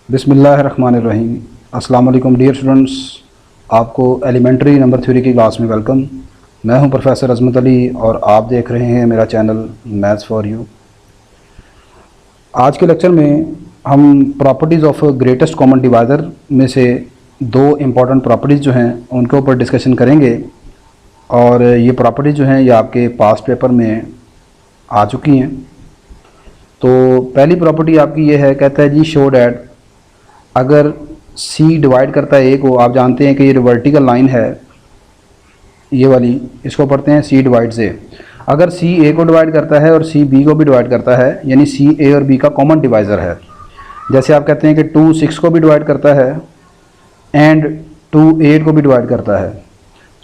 बिस्मिल्लाहिर्रहमानिर्रहीम। अस्सलाम वालेकुम डियर स्टूडेंट्स, आपको एलिमेंट्री नंबर थ्योरी की क्लास में वेलकम। मैं हूं प्रोफेसर अजमत अली और आप देख रहे हैं मेरा चैनल मैथ्स फॉर यू। आज के लेक्चर में हम properties of greatest common divisor में से दो इम्पॉर्टेंट प्रॉपर्टीज़ जो हैं उनके ऊपर डिस्कशन करेंगे। और ये प्रॉपर्टीज़ जो हैं ये आपके पास्ट पेपर में आ चुकी हैं। तो पहली प्रॉपर्टी आपकी ये है, कहता है जी शो डैट अगर C डिवाइड करता है A को, आप जानते हैं कि ये वर्टिकल लाइन है ये वाली, इसको पढ़ते हैं C डिवाइड्स A। अगर C A को डिवाइड करता है और C B को भी डिवाइड करता है, यानी C A और B का कॉमन डिवाइज़र है। जैसे आप कहते हैं कि 2 6 को भी डिवाइड करता है एंड 2 8 को भी डिवाइड करता है,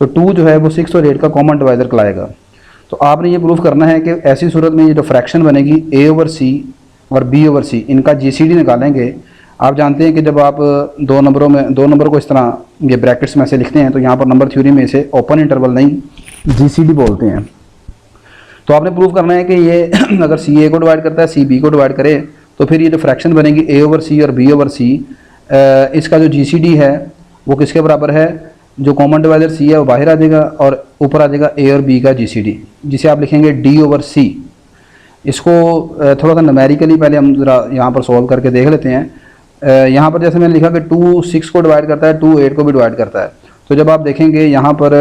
तो 2 जो है वो 6 और 8 का कॉमन डिवाइज़र कहलाएगा। तो आपने ये प्रूफ करना है कि ऐसी सूरत में ये जो फ्रैक्शन बनेगी A ओवर C और B ओवर C, इनका GCD निकालेंगे। आप जानते हैं कि जब आप दो नंबर को इस तरह ये ब्रैकेट्स में से लिखते हैं तो यहाँ पर नंबर थ्योरी में इसे ओपन इंटरवल नहीं GCD बोलते हैं। तो आपने प्रूव करना है कि ये अगर C A को डिवाइड करता है C B को डिवाइड करे तो फिर ये जो फ्रैक्शन बनेगी A ओवर C और B ओवर C, इसका जो GCD है वो किसके बराबर है? जो कॉमन डिवाइज़र C है वो बाहर आ जाएगा और ऊपर आ जाएगा A और B का GCD, जिसे आप लिखेंगे D ओवर C। इसको थोड़ा सा न्यूमेरिकली पहले हम ज़रा यहाँ पर सॉल्व करके देख लेते हैं। यहाँ पर जैसे मैंने लिखा कि 2 6 को डिवाइड करता है, 2 8 को भी डिवाइड करता है। तो जब आप देखेंगे यहाँ पर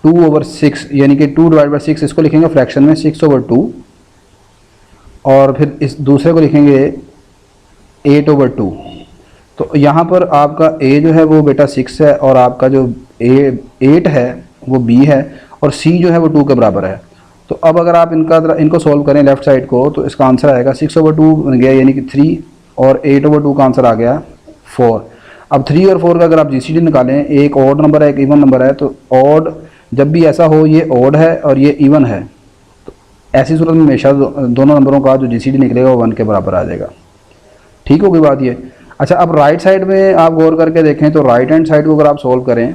2 ओवर 6 यानी कि 2 डिवाइड बाई 6, इसको लिखेंगे फ्रैक्शन में 6 ओवर 2, और फिर इस दूसरे को लिखेंगे 8 ओवर 2। तो यहाँ पर आपका A जो है वो बेटा 6 है और आपका जो A 8 है वो B है और C जो है वो 2 के बराबर है। तो अब अगर आप इनको सॉल्व करें लेफ्ट साइड को तो इसका आंसर आएगा 6 ओवर 2 बन गया, यानी कि 3, और 8 ओवर 2 का आंसर आ गया 4। अब 3 और 4 का अगर आप GCD निकालें, एक ऑड नंबर है एक इवन नंबर है, तो ऑड जब भी ऐसा हो ये ऑड है और ये इवन है, तो ऐसी सूरत में हमेशा दोनों नंबरों का जो GCD निकलेगा वो 1 के बराबर आ जाएगा। ठीक होगी बात ये। अच्छा, अब राइट साइड में आप गौर करके देखें तो राइट हैंड साइड को अगर आप सोल्व करें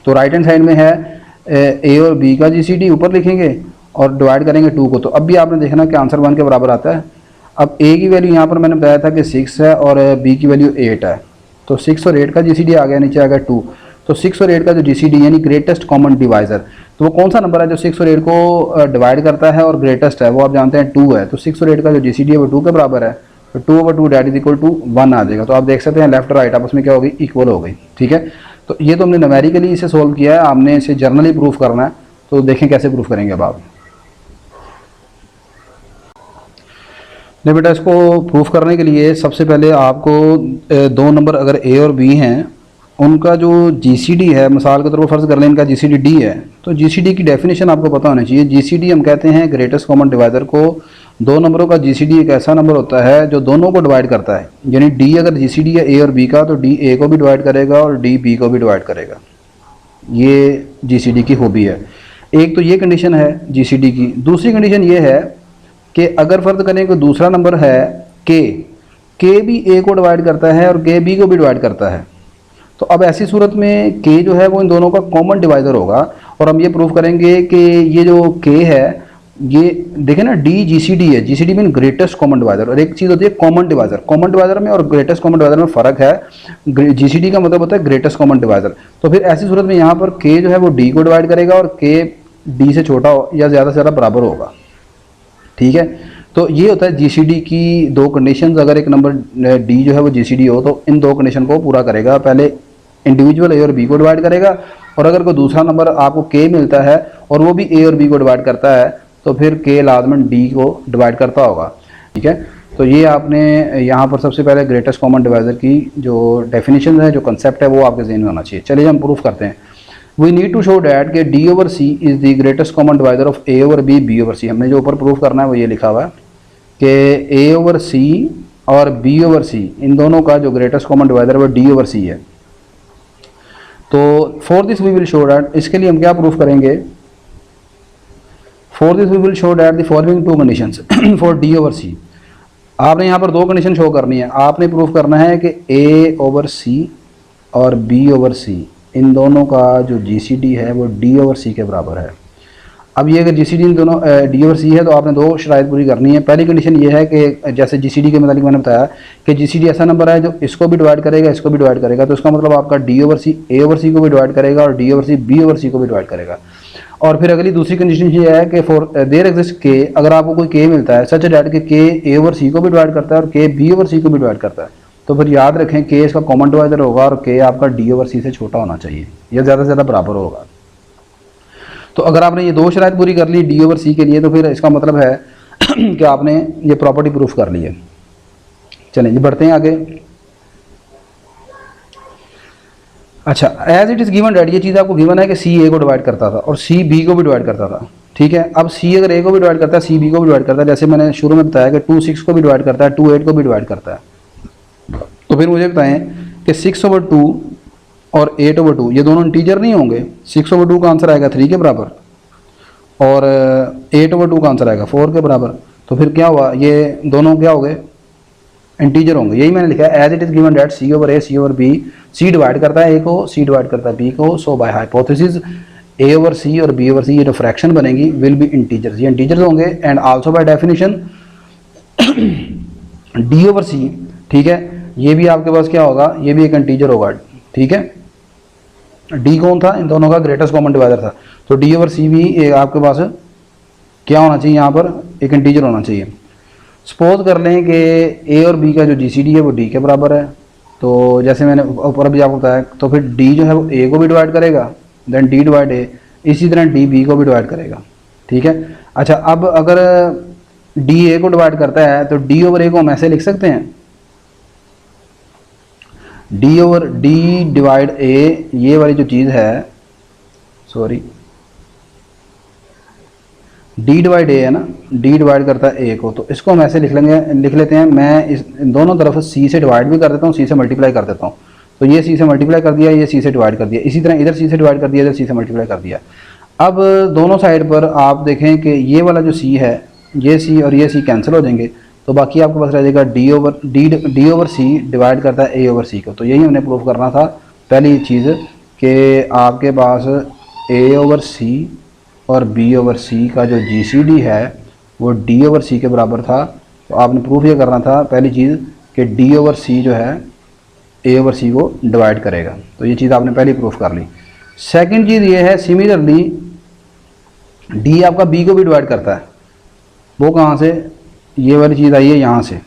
तो राइट हैंड साइड में है A और B का GCD ऊपर लिखेंगे और डिवाइड करेंगे 2 को, तो अब भी आपने देखना कि आंसर 1 के बराबर आता है। अब A की वैल्यू यहाँ पर मैंने बताया था कि 6 है और B की वैल्यू 8 है, तो 6 और 8 का GCD आ गया, नीचे आ गया 2। तो 6 और 8 का जो GCD यानी ग्रेटेस्ट कॉमन डिवाइज़र, तो वो कौन सा नंबर है जो 6 और 8 को डिवाइड करता है और ग्रेटेस्ट है? वो आप जानते हैं 2 है। तो 6 और 8 का जो GCD है वो 2 के बराबर है, तो 2 over 2 that is equal to 1 आ जाएगा। तो आप देख सकते हैं लेफ्ट राइट आपस में क्या हो गई, इक्वल हो गई। ठीक है, तो ये तो हमने न्यूमेरिकली इसे सोल्व किया है, आपने इसे जर्नली प्रूफ करना है। तो देखें कैसे प्रूफ करेंगे अब आप। नहीं बेटा, इसको प्रूफ करने के लिए सबसे पहले आपको दो नंबर अगर A और B हैं उनका जो GCD है, मिसाल के तौर पर फ़र्ज़ कर लें इनका GCD D है, तो GCD की डेफिनेशन आपको पता होनी चाहिए। GCD हम कहते हैं ग्रेटेस्ट कॉमन डिवाइज़र को, दो नंबरों का GCD एक ऐसा नंबर होता है जो दोनों को डिवाइड करता है। यानी D अगर GCD है A और B का तो D A को भी डिवाइड करेगा और D B को भी डिवाइड करेगा। ये GCD की खूबी है। एक तो ये कंडीशन है GCD की। दूसरी कंडीशन ये है कि अगर फ़र्ज़ करें कि दूसरा नंबर है K भी A को डिवाइड करता है और K B को भी डिवाइड करता है, तो अब ऐसी सूरत में K जो है वो इन दोनों का कॉमन डिवाइज़र होगा। और हम ये प्रूव करेंगे कि ये जो K है, ये देखें ना, D GCD है, GCD mean greatest common divisor, और एक चीज़ होती है कॉमन डिवाइज़र। कॉमन डिवाइज़र में और ग्रेटेस्ट कॉमन डिवाइज़र में फ़र्क है। GCD का मतलब होता है ग्रेटेस्ट कॉमन डिवाइज़र। तो फिर ऐसी सूरत में यहाँ पर K जो है वो D को डिवाइड करेगा और K D से छोटा या ज़्यादा से ज़्यादा बराबर होगा। ठीक है, तो ये होता है GCD की दो कंडीशंस। अगर एक नंबर D जो है वो GCD हो तो इन दो कंडीशन को पूरा करेगा। पहले इंडिविजुअल A और B को डिवाइड करेगा, और अगर कोई दूसरा नंबर आपको K मिलता है और वो भी A और B को डिवाइड करता है तो फिर K लाजमन D को डिवाइड करता होगा। ठीक है, तो ये आपने यहाँ पर सबसे पहले ग्रेटेस्ट कॉमन डिवाइज़र की जो डेफिनेशन है, जो कंसेप्ट है, वो आपके ज़हन में होना चाहिए। चलिए हम प्रूफ करते हैं। We need to show that कि D over C is the greatest common divisor of A over B, B over C। हमने जो ऊपर प्रूफ करना है वो ये लिखा हुआ है कि A ओवर C और B ओवर C इन दोनों का जो ग्रेटेस्ट कॉमन डिवाइज़र है वो D ओवर C है। तो for this we will show that, इसके लिए हम क्या प्रूफ करेंगे? For this we will show that the following two conditions for D over C। आपने यहाँ पर दो कंडीशन शो करनी है। आपने प्रूफ करना है कि A ओवर C और B ओवर C इन दोनों का जो GCD है वो D ओवर C के बराबर है। अब ये अगर जीसीडी दोनों डी और सी है तो आपने दो शराइत पूरी करनी है। पहली कंडीशन ये है कि जैसे जीसीडी के मतलब मैंने बताया कि जीसीडी ऐसा नंबर है जो इसको भी डिवाइड करेगा, इसको भी डिवाइड करेगा, तो इसका मतलब आपका d over c a over c को भी डिवाइड करेगा और d over c b over c को भी डिवाइड करेगा। और फिर अगली दूसरी कंडीशन ये है कि फॉर देयर एग्जिस्ट के, अगर आपको कोई के मिलता है सच डैट कि के ए ओवर सी को भी डिवाइड करता है और के बी ओवर सी को भी डिवाइड करता है, तो फिर याद रखें के इसका कॉमन डिवाइजर होगा और के आपका डी ओवर सी से छोटा होना चाहिए या ज़्यादा से ज़्यादा बराबर होगा। तो अगर आपने ये दो शराइत पूरी कर ली डी ओवर सी के लिए, तो फिर इसका मतलब है कि आपने ये प्रॉपर्टी प्रूफ कर ली है। चलें जी बढ़ते हैं आगे। अच्छा, as it is given that, ये चीज़ आपको गिवन है कि सी ए को डिवाइड करता था और सी बी को भी डिवाइड करता था, ठीक है। अब सी अगर ए को भी डिवाइड करता है, सी बी को भी डिवाइड करता है, जैसे मैंने शुरू में बताया कि 2 6 को भी डिवाइड करता है, 2 8 को भी डिवाइड करता है। तो फिर मुझे बताएं कि 6/2 और 8/2 ये दोनों इंटीजर नहीं होंगे। 6/2 का आंसर आएगा 3 के बराबर और 8/2 का आंसर आएगा 4 के बराबर। तो फिर क्या हुआ, ये दोनों क्या हो गए, इंटीजर होंगे। यही मैंने लिखा है as it is given that C over A C over B, C divide करता है ए को, सी डिवाइड करता है बी को, so by hypothesis a over c और बी ओवर सी ये जो फ्रैक्शन बनेगी विल बी इंटीजर्स, ये इंटीजर्स होंगे। And also by definition d over c, ठीक है, ये भी आपके पास क्या होगा, ये भी एक इंटीजर होगा, ठीक है। डी कौन था, इन दोनों का ग्रेटेस्ट कॉमन डिवाइजर था, तो डी ओवर सी भी आपके पास क्या होना चाहिए, यहाँ पर एक इंटीजर होना चाहिए। सपोज कर लें कि ए और बी का जो जीसीडी है वो डी के बराबर है, तो जैसे मैंने ऊपर भी आपको बताया, तो फिर डी जो है वो ए को भी डिवाइड करेगा, देन डी डिवाइड ए, इसी तरह डी बी को भी डिवाइड करेगा, ठीक है। अच्छा, अब अगर डी ए को डिवाइड करता है तो डी ओवर ए को हम ऐसे लिख सकते हैं, डी ओवर डी डिवाइड ए, ये वाली जो चीज़ है, सॉरी डी डिवाइड ए है ना, डी डिवाइड करता है ए को, तो इसको हम ऐसे लिख लेते हैं। मैं इस दोनों तरफ सी से डिवाइड भी कर देता हूँ, सी से मल्टीप्लाई कर देता हूँ, तो ये सी से मल्टीप्लाई कर दिया, ये सी से डिवाइड कर दिया, इसी तरह इधर सी से डिवाइड कर दिया, इधर सी से मल्टीप्लाई कर दिया। अब दोनों साइड पर आप देखें कि ये वाला जो सी है, ये सी और ये सी कैंसिल हो जाएंगे, तो बाकी आपके पास रह जाएगा डी ओवर सी डिवाइड करता है ए ओवर सी को। तो यही हमने प्रूव करना था पहली चीज़ कि आपके पास ए ओवर सी और बी ओवर सी का जो जीसीडी है वो डी ओवर सी के बराबर था। तो आपने प्रूफ ये करना था पहली चीज़ कि डी ओवर सी जो है ए ओवर सी को डिवाइड करेगा, तो ये चीज़ आपने पहले प्रूफ कर ली। सेकंड चीज़ ये है, सिमिलरली डी आपका बी को भी डिवाइड करता है, वो कहाँ से, ये वाली चीज़ आई है यहाँ से।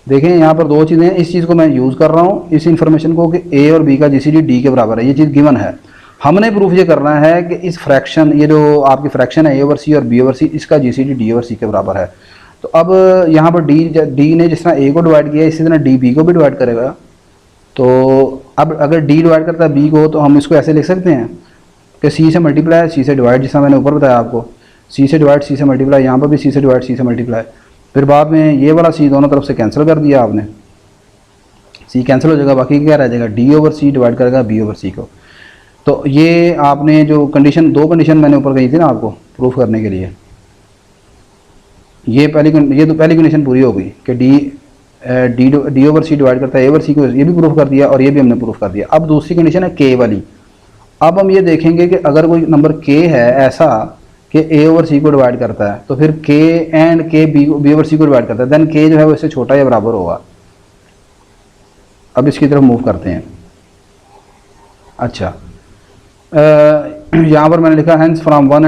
देखें यहाँ पर दो चीज़ें हैं, इस चीज़ को मैं यूज़ कर रहा हूँ, इस इंफॉर्मेशन को कि ए और बी का जीसीडी डी के बराबर है, ये चीज़ गिवन है। हमने प्रूफ ये करना है कि इस फ्रैक्शन, ये जो आपकी फ्रैक्शन है ए ओवर सी और बी ओवर सी, इसका जीसीडी डी ओवर सी के बराबर है। तो अब यहाँ पर डी ने जिस तरह ए को डिवाइड किया इसी तरह डी बी को भी डिवाइड करेगा। तो अब अगर डी डिवाइड करता है बी को, तो हम इसको ऐसे लिख सकते हैं कि सी से मल्टीप्लाई सी से डिवाइड, जिस तरह मैंने ऊपर बताया आपको, सी से डिवाइड सी से मल्टीप्लाई, यहाँ पर भी सी से डिवाइड सी से मल्टीप्लाई, फिर बाद में ये वाला सी दोनों तरफ से कैंसिल कर दिया आपने, सी कैंसिल हो जाएगा, बाकी क्या रह जाएगा, डी ओवर सी डिवाइड करेगा बी ओवर सी को। तो ये आपने जो कंडीशन, दो कंडीशन मैंने ऊपर कही थी ना आपको प्रूफ करने के लिए, ये तो पहली कंडीशन पूरी हो गई कि डी ओवर सी डिवाइड करता है ए ओवर सी को, ये भी प्रूफ कर दिया और ये भी हमने प्रूफ कर दिया। अब दूसरी कंडीशन है के वाली। अब हम ये देखेंगे कि अगर कोई नंबर के है ऐसा कि ए ओवर सी को डिवाइड करता है, तो फिर के एंड के बी ओवर सी को डिवाइड करता है, देन के जो है वो इससे छोटा या बराबर होगा। अब इसकी तरफ मूव करते हैं। अच्छा, यहाँ पर मैंने लिखा hence from 1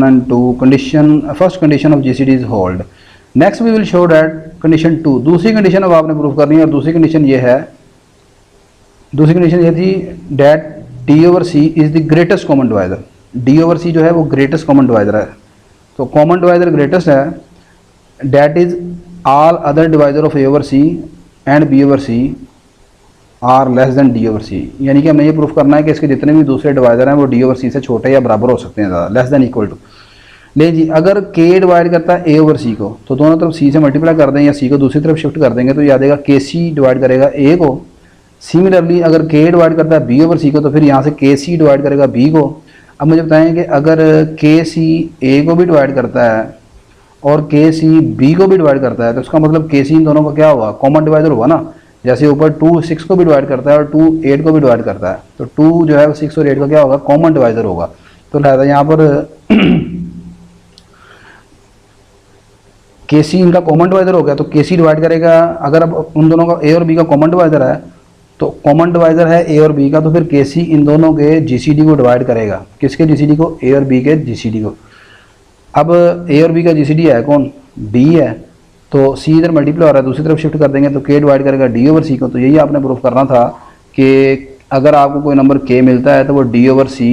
and 2 condition, first condition of GCD is hold. Next we will show that condition 2, दूसरी कंडीशन अब आपने प्रूफ करनी है, और दूसरी कंडीशन ये है, दूसरी कंडीशन ये थी that d over c is the greatest common divisor. D over c जो है वो ग्रेटेस्ट कॉमन डिवाइजर है, तो कॉमन डिवाइजर ग्रेटेस्ट है, that is all other divisor of a over c and b over c are less than d over c. यानी कि हमें ये प्रूफ करना है कि इसके जितने भी दूसरे डिवाइजर हैं वो डी ओवर सी से छोटे या बराबर हो सकते हैं, ज़्यादा, लेस देन इक्वल टू। ले जी, अगर के डिवाइड करता है ए ओवर सी को, तो दोनों तरफ सी से मल्टीप्लाई कर दें या सी को दूसरी तरफ शिफ्ट कर देंगे, तो याद आएगा के सी डिवाइड करेगा ए को। सिमिलरली अगर के डिवाइड करता है बी ओवर सी को, तो फिर यहाँ से के सी डिवाइड करेगा बी को। अब मुझे बताएं कि अगर के सी ए को भी डिवाइड करता है और के सी बी को भी डिवाइड करता है, तो उसका मतलब के सी इन दोनों का क्या हुआ, कॉमन डिवाइजर हुआ ना। जैसे ऊपर 2 6 को भी डिवाइड करता है और 2 8 को भी डिवाइड करता है, तो 2 जो है वो 6 और 8 का क्या होगा, कॉमन डिवाइजर होगा। तो लिहाजा यहाँ पर के सी इनका कॉमन डिवाइजर हो गया, तो के सी डिवाइड करेगा। अगर अब उन दोनों का ए और बी का कॉमन डिवाइजर है, तो कॉमन डिवाइजर है ए और बी का, तो फिर के सी इन दोनों के जीसीडी को डिवाइड करेगा। किसके जीसीडी को, ए और बी के जीसीडी को। अब ए और बी का जीसीडी है कौन, डी है, तो सी इधर मल्टीप्लाई हो रहा है, दूसरी तरफ शिफ्ट कर देंगे तो के डिवाइड करेगा डी ओवर सी को। तो यही आपने प्रूफ करना था कि अगर आपको कोई नंबर के मिलता है तो वो डी ओवर सी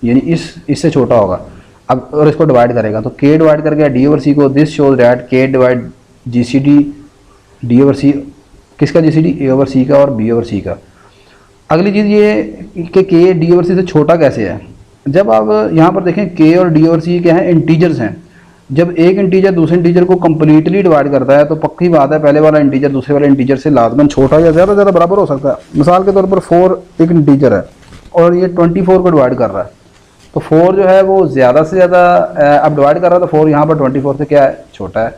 यानी इससे छोटा होगा। अब और इसको डिवाइड करेगा, तो के डिवाइड करके डी ओवर सी को। दिस शोज दैट के डिवाइड जी सी डी डी ओवर सी, किसका जी सी डी, ए ओवर सी का और बी ओवर सी का। अगली चीज़ ये कि के डी ओवर सी से छोटा कैसे है। जब आप यहाँ पर देखें के और डी ओवर सी क्या हैं, इंटीजर्स हैं। जब एक इंटीजर दूसरे इंटीजर को कंप्लीटली डिवाइड करता है तो पक्की बात है पहले वाला इंटीजर दूसरे वाले इंटीजर से लाजमन छोटा या ज़्यादा बराबर हो सकता है। मिसाल के तौर पर 4 एक इंटीजर है और ये 24 को डिवाइड कर रहा है, तो 4 जो है वो ज़्यादा से ज़्यादा अब डिवाइड कर रहा है, तो 4 यहाँ पर 24 से क्या है, छोटा है।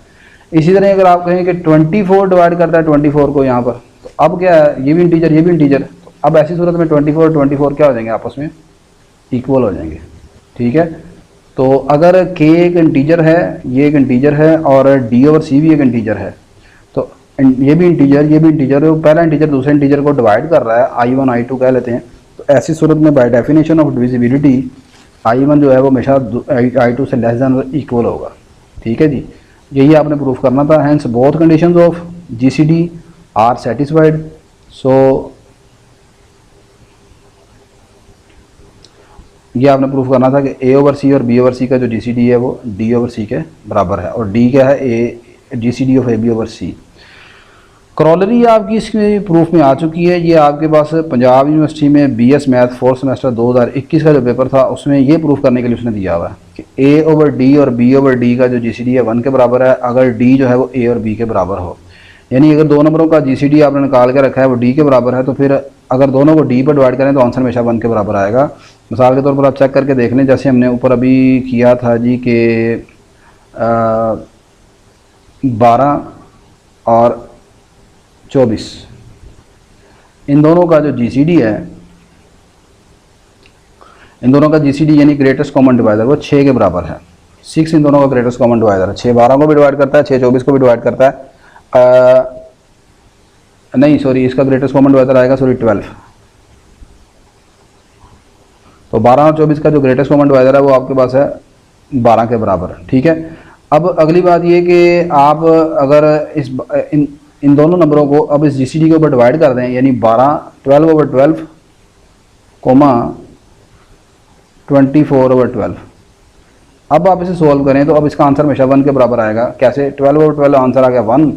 इसी तरह अगर आप कहें कि 24 डिवाइड करता है 24 को यहाँ पर, तो अब क्या है, ये भी इंटीजर ये भी इंटीजर, तो अब ऐसी सूरत में 24 और 24 क्या हो जाएंगे, आपस में इक्वल हो जाएंगे। ठीक है, तो अगर के एक इंटीजर है, ये एक इंटीजर है और डी ओवर सी भी एक इंटीजर है, तो ये भी इंटीजर ये भी इंटीजर है, पहला इंटीजर दूसरे इंटीजर को डिवाइड कर रहा है, I1 I2 कह लेते हैं। तो ऐसी सूरत में by definition of divisibility I1 जो है वो हमेशा I2 से लेस देन इक्वल होगा। ठीक है जी, यही आपने प्रूफ करना था। Hence both conditions of GCD are satisfied. So ये आपने प्रूफ करना था कि ए ओवर सी और बी ओवर सी का जो GCD है वो डी ओवर सी के बराबर है, और डी क्या है, a GCD of a b over c. Corollary आपकी इसके प्रूफ में आ चुकी है। ये आपके पास पंजाब यूनिवर्सिटी में BS मैथ 4th सेमेस्टर 2021 का जो पेपर था उसमें ये प्रूफ करने के लिए उसने दिया हुआ है कि A ओवर D और B ओवर D का जो GCD है 1 के बराबर है, अगर D जो है वो A और B के बराबर हो। यानी अगर दो नंबरों का GCD आपने निकाल के रखा है वो D के बराबर है, तो फिर अगर दोनों को D पर डिवाइड करें तो आंसर हमेशा 1 के बराबर आएगा। मिसाल के तौर पर आप चेक करके देख लें, जैसे हमने ऊपर अभी किया था जी कि 12 और 24 इन दोनों का जो GCD है, इन दोनों का GCD यानी ग्रेटेस्ट कॉमन डिवाइजर वो 6 के बराबर है। 6 इन दोनों का ग्रेटेस्ट कॉमन डिवाइजर है। 6 12 को भी डिवाइड करता है, 6 24 को भी डिवाइड करता है। नहीं सॉरी, इसका ग्रेटेस्ट कॉमन डिवाइजर आएगा 12। तो 12 और 24 का जो ग्रेटेस्ट कॉमन डिवाइजर है वो आपके पास है 12 के बराबर। ठीक है, अब अगली बात ये कि आप अगर इन दोनों नंबरों को अब इस GCD के ऊपर डिवाइड कर दें, यानी 12 ओवर 12 कोमा 24 ओवर 12। अब आप इसे सोल्व करें तो अब इसका आंसर हमेशा 1 के बराबर आएगा। कैसे, 12 ओवर 12 आंसर आ गया 1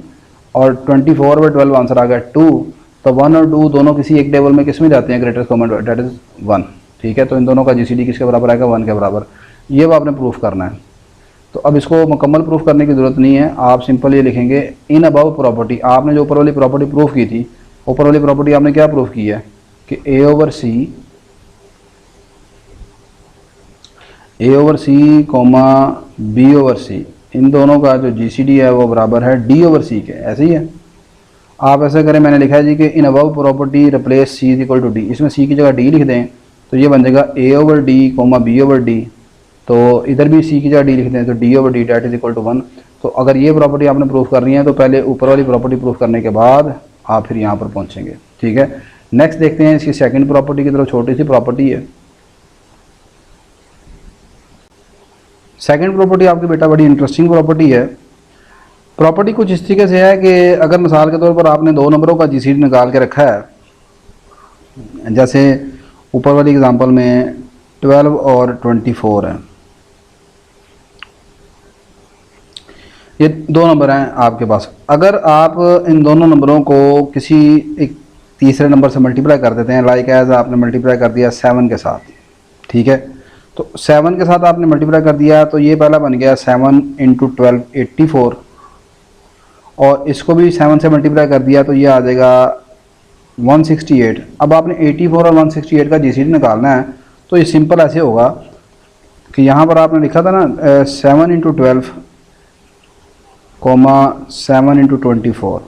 और 24 ओवर 12 आंसर आ गया 2। तो 1 और 2 दोनों किसी एक टेबल में किस में जाते हैं, greatest common divisor, that is 1। ठीक है, तो इन दोनों का GCD किसके बराबर आएगा, 1 के बराबर। ये आपने प्रूफ करना है। तो अब इसको मुकम्मल प्रूफ करने की ज़रूरत नहीं है, आप सिंपल ये लिखेंगे इन अबव प्रॉपर्टी। आपने जो ऊपर वाली प्रॉपर्टी प्रूफ की थी, ऊपर वाली प्रॉपर्टी आपने क्या प्रूफ की है कि A over c comma B over c इन दोनों का जो GCD है वो बराबर है D ओवर सी के। ऐसे ही है, आप ऐसे करें, मैंने लिखा है जी कि in above property replace C is equal to D। इसमें C की जगह D लिख दें तो ये बन जाएगा A over D comma B over D। तो इधर भी C की जगह D लिख दें तो D over D that is equal to 1। तो अगर ये प्रॉपर्टी आपने प्रूफ करनी है तो पहले ऊपर वाली प्रॉपर्टी प्रूफ करने के बाद आप फिर यहाँ पर पहुँचेंगे। ठीक है, नेक्स्ट देखते हैं इसकी सेकंड प्रॉपर्टी की तरफ। छोटी सी प्रॉपर्टी है। सेकंड प्रॉपर्टी आपकी बेटा बड़ी इंटरेस्टिंग प्रॉपर्टी है। प्रॉपर्टी कुछ इस तरीके से है कि अगर मिसाल के तौर पर आपने दो नंबरों का GCD निकाल के रखा है, जैसे ऊपर वाली एग्जांपल में 12 और 24 है, ये दो नंबर हैं आपके पास। अगर आप इन दोनों नंबरों को किसी एक तीसरे नंबर से मल्टीप्लाई कर देते हैं, लाइक एज आपने मल्टीप्लाई कर दिया 7 के साथ। ठीक है, तो 7 के साथ आपने मल्टीप्लाई कर दिया तो ये पहला बन गया 7 इंटू 12 84, और इसको भी 7 से मल्टीप्लाई कर दिया तो ये आ जाएगा 168। अब आपने 84 और 168 का GCD निकालना है तो ये सिंपल ऐसे होगा कि यहाँ पर आपने लिखा था ना 7 इंटू 12 कोमा 7 इंटू 24,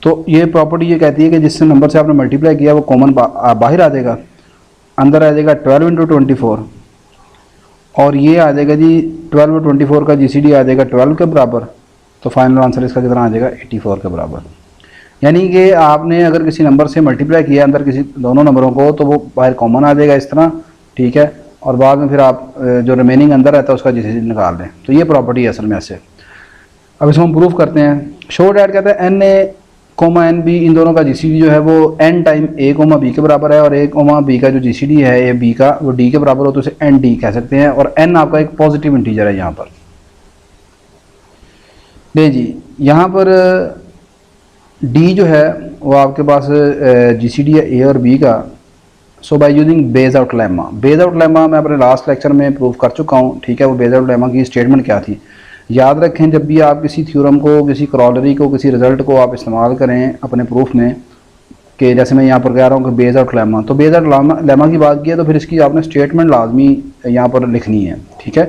तो ये प्रॉपर्टी ये कहती है कि जिस नंबर से आपने मल्टीप्लाई किया वो कॉमन बाहर आ जाएगा, अंदर आ जाएगा 12 इंटू 24, और ये आ जाएगा जी 12 और 24 का जीसीडी आ जाएगा 12 के बराबर। तो फाइनल आंसर इसका कितना आ जाएगा 84 के बराबर। यानी कि आपने अगर किसी नंबर से मल्टीप्लाई किया अंदर किसी दोनों नंबरों को तो वो बाहर कॉमन आ जाएगा इस तरह, ठीक है, और बाद में फिर आप जो रिमेनिंग अंदर रहता है उसका जीसीडी निकाल दें। तो ये प्रॉपर्टी है असल में ऐसे। अब इसको हम प्रूव करते हैं। शो डैट कहते हैं n a comma n b, इन दोनों का जीसीडी जो है वो n time a comma b के बराबर है, और ए कोमा बी का जो जीसीडी है ए बी का वो डी के बराबर हो, तो उसे एन डी कह सकते हैं। और एन आपका एक पॉजिटिव इंटीजर है यहाँ पर। नहीं जी, यहाँ पर डी जो है वो आपके पास जीसीडी है ए और बी का। So by using Bezout lemma, Bezout lemma मैं अपने लास्ट लेक्चर में प्रूव कर चुका हूँ, ठीक है। वो बेज आउट लेमा की स्टेटमेंट क्या थी, याद रखें जब भी आप किसी थ्योरम को, किसी क्रॉलरी को, किसी रिजल्ट को आप इस्तेमाल करें अपने प्रूफ में, कि जैसे मैं यहाँ पर कह रहा हूँ कि बेज आउट लेमा, तो बेज आउट लेमा की बात की है तो फिर इसकी आपने स्टेटमेंट लाजमी यहाँ पर लिखनी है, ठीक है।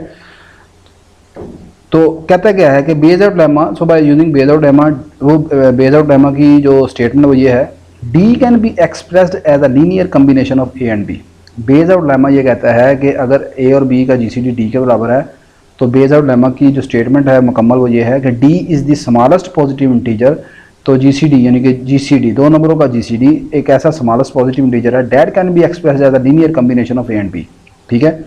तो कहता क्या है कि Bezout lemma, so by using Bezout lemma, वो बेज आउट लेमा की जो स्टेटमेंट वो ये है, D can be expressed as a linear combination of A and B. Bezout lemma ये कहता है कि अगर ए और बी का जीसीडी डी के बराबर है तो बेज आउट लेमा की जो स्टेटमेंट है मुकम्मल वो ये है कि D is the smallest positive integer. तो जीसीडी यानी कि जीसीडी दो नंबरों का जीसीडी एक ऐसा स्मॉलेस्ट पॉजिटिव इंटीजर है that can be expressed as a linear combination of A and B, ठीक है।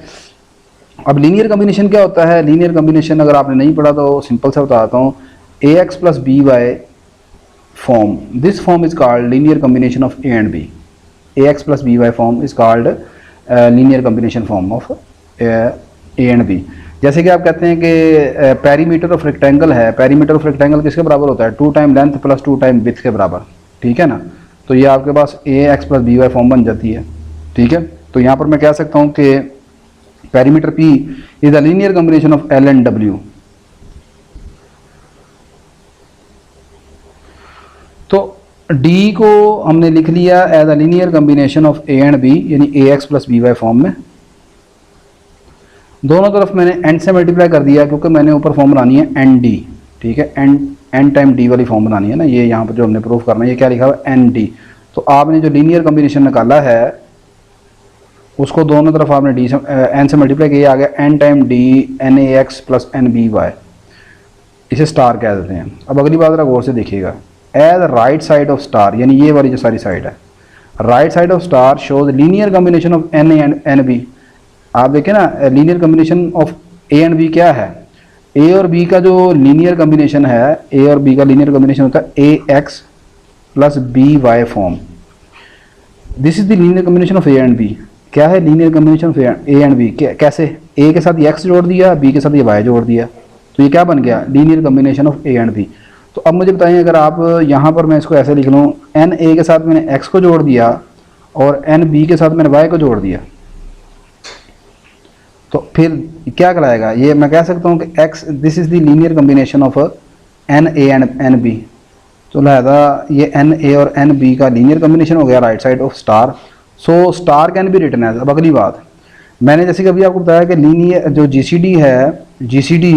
अब लीनियर कम्बिनेशन क्या होता है? लीनियर कम्बिनेशन अगर आपने नहीं पढ़ा तो सिंपल से बताता हूँ, a x plus b y form, this form is called linear combination of a and b. ax plus by form is called linear combination form of a and b. जैसे कि आप कहते हैं कि पेरीमीटर ऑफ रेक्टेंगल है, perimeter of rectangle किसके बराबर होता है? 2 time length plus 2 time width के बराबर, ठीक है ना। तो ये आपके पास a x plus b y form बन जाती है, ठीक है। तो यहाँ पर मैं कह सकता हूँ कि perimeter p is a linear combination of l and डब्ल्यू। तो D को हमने लिख लिया as a linear combination of A and b, यानी a x plus b y form में। दोनों तरफ मैंने एंड से मल्टीप्लाई कर दिया क्योंकि मैंने ऊपर फॉर्म बनानी है एन डी, ठीक है। एन टाइम डी वाली फॉर्म बनानी है ना, ये यहाँ पर जो हमने प्रूफ करना है, ये क्या लिखा हुआ है? N d. तो आपने जो लीनियर कम्बिनेशन निकाला है उसको दोनों तरफ आपने डी से एन से मल्टीप्लाई किया, आ गया n time d n a x plus n b y, इसे स्टार कह देते हैं। अब अगली बात गौर से देखिएगा, as right side of star, यानी ये वाली जो सारी साइड है, right side of star shows linear combination of n and n b. आप देखें ना, linear combination of A and b क्या है? ए और बी का जो लीनियर कम्बिनेशन है, ए और बी का लीनियर कम्बिनेशन होता है a x plus b y form. This is the linear combination of A and b. क्या है linear combination of A and b? कैसे? ए के साथ एक्स जोड़ दिया, बी के साथ ये वाई जोड़ दिया, तो ये क्या बन गया? Linear combination of A and b. तो अब मुझे बताइए, अगर आप यहाँ पर मैं इसको ऐसे लिख लूँ, एन ए के साथ मैंने एक्स को जोड़ दिया और एन बी के साथ मैंने वाई को जोड़ दिया, तो फिर क्या कहलाएगा? ये मैं कह सकता हूँ कि x, this is the linear combination of n a and n b. तो लिहाजा ये एन ए और एन बी का लीनियर कम्बिनेशन हो गया right side of star. So star can be written as. अब अगली बात, मैंने जैसे कि अभी आपको बताया कि लीनियर जो जीसीडी है, जीसीडी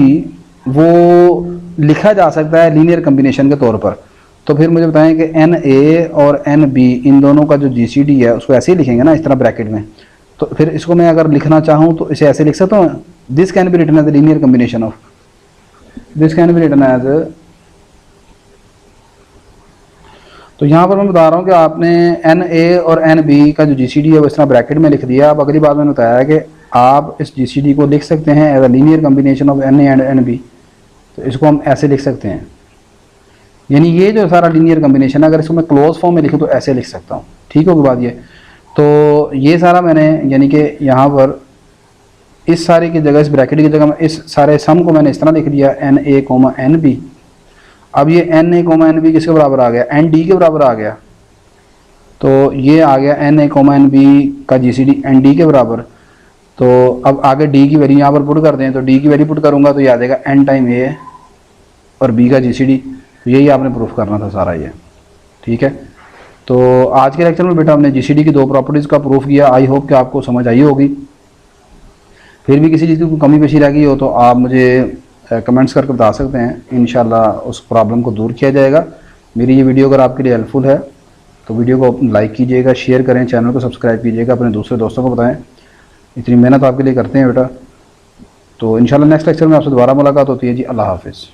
वो लिखा जा सकता है लीनियर कम्बिनेशन के तौर पर। तो फिर मुझे बताएं कि एन ए और एन बी इन दोनों का जो जीसीडी है उसको ऐसे ही लिखेंगे ना, इस तरह ब्रैकेट में। तो फिर इसको मैं अगर लिखना चाहूँ तो इसे ऐसे लिख सकता हूँ, this can be written as linear combination of, this can be written as. तो यहाँ पर मैं बता रहा हूँ कि आपने एन ए और एन बी का जो जीसीडी है वो इस तरह ब्रैकेट में लिख दिया। अब अगली बात मैंने बताया है कि आप इस जीसीडी को लिख सकते हैं as a linear combination of n a and n b. तो इसको हम ऐसे लिख सकते हैं, यानी ये जो सारा लीनियर कम्बिनेशन है, अगर इसको मैं क्लोज फॉर्म में लिखूँ तो ऐसे लिख सकता हूँ, ठीक होगी बात ये। तो ये सारा मैंने, यानी कि यहाँ पर इस सारे की जगह, इस ब्रैकेट की जगह में इस सारे सम को मैंने इस तरह लिख दिया, n a comma n b. अब ये n a comma n b किसके बराबर आ गया? एन डी के बराबर आ गया। तो ये आ गया n a comma n b का जीसीडी एन डी के बराबर। तो अब आगे डी की वैल्यू यहाँ पर पुट कर दें, तो डी की वैल्यू पुट करूँगा तो ये आ जाएगा एन टाइम ए और बी का जीसीडी। तो यही आपने प्रूफ करना था सारा ये, ठीक है। तो आज के लेक्चर में बेटा हमने जीसीडी की दो प्रॉपर्टीज़ का प्रूफ किया। आई होप कि आपको समझ आई होगी। फिर भी किसी चीज़ की कमी पेशी रह गई हो तो आप मुझे कमेंट्स करके बता सकते हैं, इंशाल्लाह उस प्रॉब्लम को दूर किया जाएगा। मेरी ये वीडियो अगर आपके लिए हेल्पफुल है तो वीडियो को लाइक कीजिएगा, शेयर करें, चैनल को सब्सक्राइब कीजिएगा, अपने दूसरे दोस्तों को बताएं। इतनी मेहनत आपके लिए करते हैं बेटा। तो इंशाल्लाह नेक्स्ट लेक्चर में आपसे दोबारा मुलाकात होती है जी। अल्लाह हाफ़िज़।